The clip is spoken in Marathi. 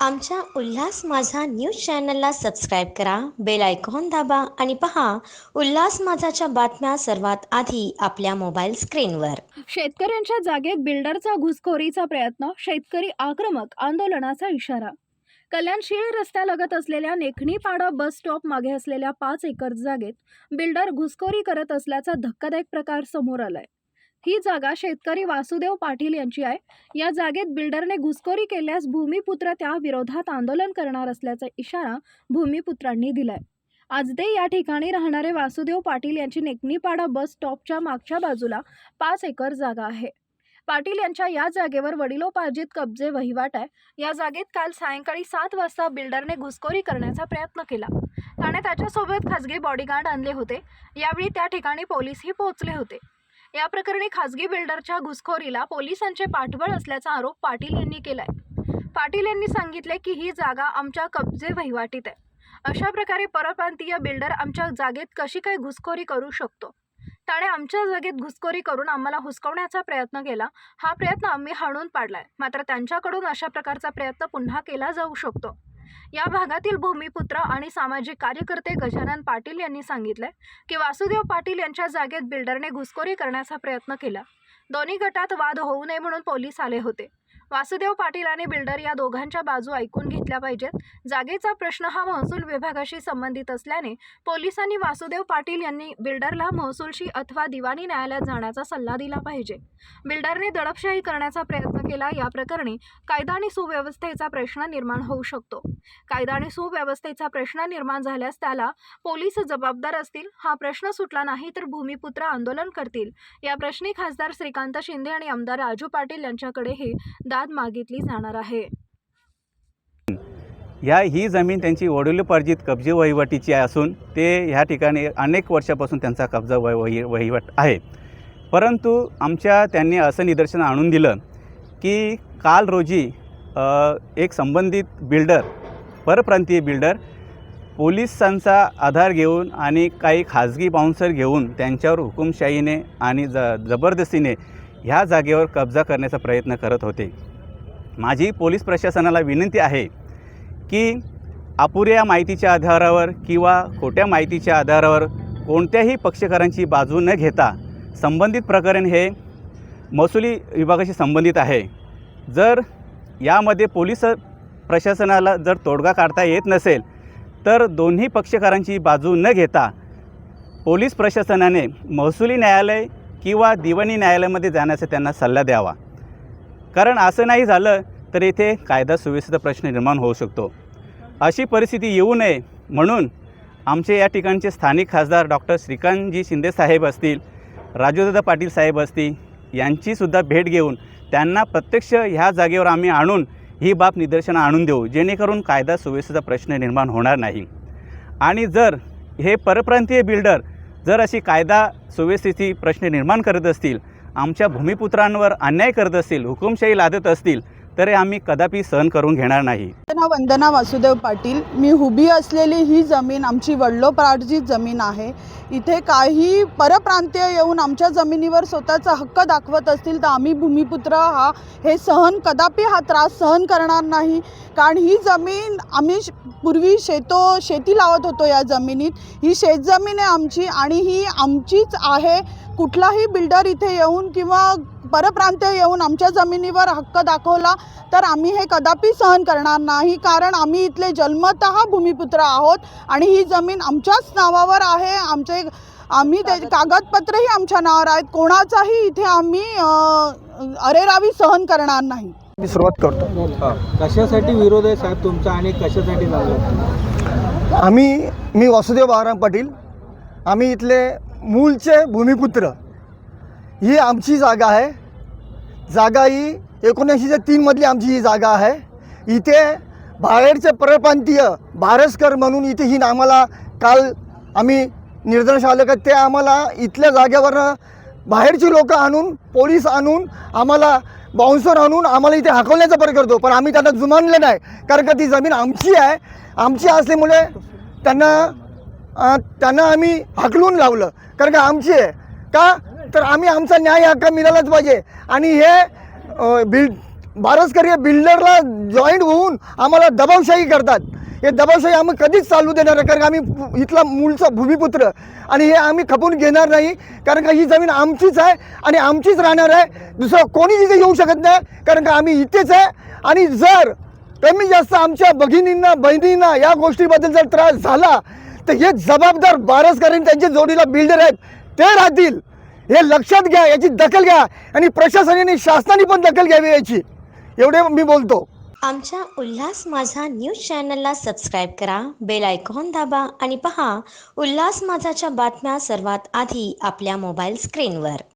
आमच्या उल्हास माझा न्यूज चॅनलला सबस्क्राईब करा, बेल आयकॉन दाबा आणि पहा उल्हास माझाच्या बातम्या सर्वात आधी आपल्या मोबाईल स्क्रीनवर। शेतकऱ्यांच्या जागेत बिल्डरचा घुसखोरीचा प्रयत्न, शेतकरी आक्रमक, आंदोलनाचा इशारा। कल्याण-शीळ रस्त्यालगत असलेल्या नेखणीपाडा बस स्टॉप मागे असलेल्या 5 एकर जागेत बिल्डर घुसखोरी करत असल्याचा धक्कादायक प्रकार समोर आलाय। ही जागा शेतकरी वासुदेव पाटील यांची आहे। या जागेत बिल्डरने घुसखोरी केल्यास भूमिपुत्र त्या विरोधात आंदोलन करणार असल्याचा इशारा भूमिपुत्रांनी दिलाय। आजदे या ठिकाणी राहणारे वासुदेव पाटील यांची नेकणीपाडा बस स्टॉपच्या मागच्या बाजूला 5 एकर जागा आहे। पाटील यांच्या या जागेवर वडिलोपार्जित कब्जे वहिवाट आहे। या जागेत काल सायंकाळी 7 वाजता बिल्डरने घुसखोरी करण्याचा प्रयत्न केला। त्याने त्याच्यासोबत खासगी बॉडीगार्ड आणले होते। यावेळी त्या ठिकाणी पोलीसही पोहोचले होते। या प्रकरणी खासगी बिल्डरच्या घुसखोरीला पोलिसांचे पाठबळ असल्याचा आरोप पाटील यांनी केलाय। पाटील यांनी सांगितले की ही जागा आमच्या कब्जे वहिवाटीत आहे। अशा प्रकारे परप्रांतीय बिल्डर आमच्या जागेत कशी काय घुसखोरी करू शकतो? त्याने आमच्या जागेत घुसखोरी करून आम्हाला हुसकवण्याचा प्रयत्न केला। हा प्रयत्न आम्ही हाणून पाडलाय, मात्र त्यांच्याकडून अशा प्रकारचा प्रयत्न पुन्हा केला जाऊ शकतो। या भागातील भूमिपुत्र आणि सामाजिक कार्यकर्ते गजानन पाटील यांनी सांगितले की वासुदेव पाटील यांच्या जागेत बिल्डरने घुसखोरी करण्याचा प्रयत्न केला। दोन्ही गटात वाद होऊ नये म्हणून पोलीस आले होते। वासुदेव पाटील आणि बिल्डर या दोघांच्या बाजू ऐकून घेतल्या पाहिजेत। जागेचा प्रश्न हा महसूल विभागाशी संबंधित असल्याने पोलिसांनी वासुदेव पाटील यांनी बिल्डरला महसूलशी अथवा दिवाणी न्यायालयात जाण्याचा सल्ला दिला पाहिजे। बिल्डरने दडपशाही करण्याचा प्रयत्न केला। या प्रकरणी कायदा आणि सुव्यवस्थेचा प्रश्न निर्माण होऊ शकतो। कायदा आणि सुव्यवस्थेचा प्रश्न निर्माण झाल्यास त्याला पोलीस जबाबदार असतील। हा प्रश्न सुटला नाही तर भूमिपुत्र आंदोलन करतील। या प्रश्नी खासदार श्रीकांत शिंदे आणि आमदार राजू पाटील यांच्याकडे हे दाद मागितली जाणार आहे। ही जमीन त्यांची वडिलोपार्जित कब्जे वहिवाटीची असून ते ह्या ठिकाणी अनेक वर्षापासून त्यांचा कब्जा वहिवाट आहे। परंतु त्यांनी असं निदर्शन आणून दिलं की काल रोजी एक संबंधित बिल्डर, परप्रांतीय बिल्डर, पोलिसांचा आधार घेऊन आणि काही खाजगी बाउन्सर घेऊन त्यांच्यावर हुकुमशाहीने आणि जबरदस्तीने ह्या जागेवर कब्जा करण्याचा प्रयत्न करत होते। माझी पोलीस प्रशासनाला विनंती आहे की अपुऱ्या माहितीच्या आधारावर किंवा खोट्या माहितीच्या आधारावर कोणत्याही पक्षकारांची बाजू न घेता संबंधित प्रकरण हे महसुली विभागाशी संबंधित आहे। जर यामध्ये पोलीस प्रशासनाला जर तोडगा काढता येत नसेल तर दोन्ही पक्षकारांची बाजू न घेता पोलीस प्रशासनाने महसुली न्यायालय किंवा दिवाणी न्यायालयामध्ये जाण्याचा त्यांना सल्ला द्यावा। कारण असं नाही झालं तर इथे कायदा सुव्यवस्थेचा प्रश्न निर्माण होऊ शकतो। अशी परिस्थिती येऊ नये म्हणून आमचे या ठिकाणचे स्थानिक खासदार डॉक्टर श्रीकांतजी शिंदे साहेब असतील, राजूदादा पाटील साहेब असतील, यांचीसुद्धा भेट घेऊन त्यांना प्रत्यक्ष ह्या जागेवर आम्ही आणून ही बाब निदर्शनं आणून देऊ, जेणेकरून कायदा सुव्यवस्थेचा प्रश्न निर्माण होणार नाही। आणि जर हे परप्रांतीय बिल्डर जर अशी कायदा सुव्यवस्थेची प्रश्न निर्माण करत असतील, आमच्या भूमिपुत्रांवर अन्याय करत असतील, हुकुमशाही लादत असतील तर आम्ही कदापि सहन करून घेणार नाही। वंदना वासुदेव पाटील, मी उभी असलेली ही जमीन आमची वडिलोपार्जित जमीन आहे। इथे काही परप्रांतीय येऊन आमच्या जमिनीवर स्वतःचा हक्क दाखवत असतील तर आम्ही भूमिपुत्र हे कदापि हा त्रास सहन करणार नाही। कारण ही जमीन आम्ही पूर्वी शेती लावत होतो। या जमिनीत ही शेतजमीन आहे आमची आणि ही आमचीच आहे। कुठलाही बिल्डर इथे येऊन किंवा परप्रांतीय येऊन आमच्या जमिनीवर हक्क दाखवला तर आम्ही हे कदापि सहन करणार नाही। कारण आम्ही इथले जन्मतः भूमिपुत्र आहोत आणि ही जमीन आमच्याच नावावर आहे। आम्ही ते कागदपत्रही आमच्या नावावर आहेत। कोणाचाही इथे आम्ही अरेरावी सहन करणार नाही। मी सुरुवात करतो। कशासाठी विरोध आहे साहेब तुमचा आणि कशासाठी लागला? मी वासुदेव बाळाराम पाटील, आम्ही इथले मूळचे भूमिपुत्र। ही आमची जागा आहे। जागा ही 1903 मधली आमची ही जागा आहे। इथे बाहेरचे परप्रांतीय भारसकर म्हणून इथे ही आम्हाला काल आम्ही निदर्शनास आलं का ते आम्हाला इथल्या जागेवर बाहेरची लोक आणून, पोलीस आणून, आम्हाला बाउन्सर आणून आम्हाला इथे हाकलण्याचा प्रयत्न करतो। पण आम्ही त्यांना जुमानलं नाही, कारण का ती जमीन आमची आहे। आमची असल्यामुळे त्यांना आम्ही हाकलून लावलं, कारण का आमची आहे। का तर आम्ही आमचा न्याय हक्क मिळालाच पाहिजे। आणि हे बारसकर हे बिल्डरला जॉईंट होऊन आम्हाला दबावशाही करतात. हे दबावशाही आम्ही कधीच चालू देणार नाही, कारण का आम्ही इथला मूळचा भूमिपुत्र आणि हे आम्ही खपून घेणार नाही. कारण का ही जमीन आमचीच आहे आणि आमचीच राहणार आहे. दुसरं कोणी तिथे येऊ शकत नाही, कारण का आम्ही इथेच आहे. आणि जर कमी जास्त आमच्या भगिनींना बहिणींना या गोष्टीबद्दल जर त्रास झाला तर हे जबाबदार बारसकर आणि त्यांचे जोडीला बिल्डर आहेत ते राहतील. हे लक्षात घ्या, याची दखल घ्या आणि प्रशासनाने शासनाने पण दखल घ्यावी याची. एवढे मी बोलतो. आमच्या उल्हास माझा न्यूज चॅनलला सबस्क्राईब करा, बेल आयकॉन दाबा आणि पहा उल्हास माझाच्या बातम्या सर्वात आधी आपल्या मोबाईल स्क्रीनवर.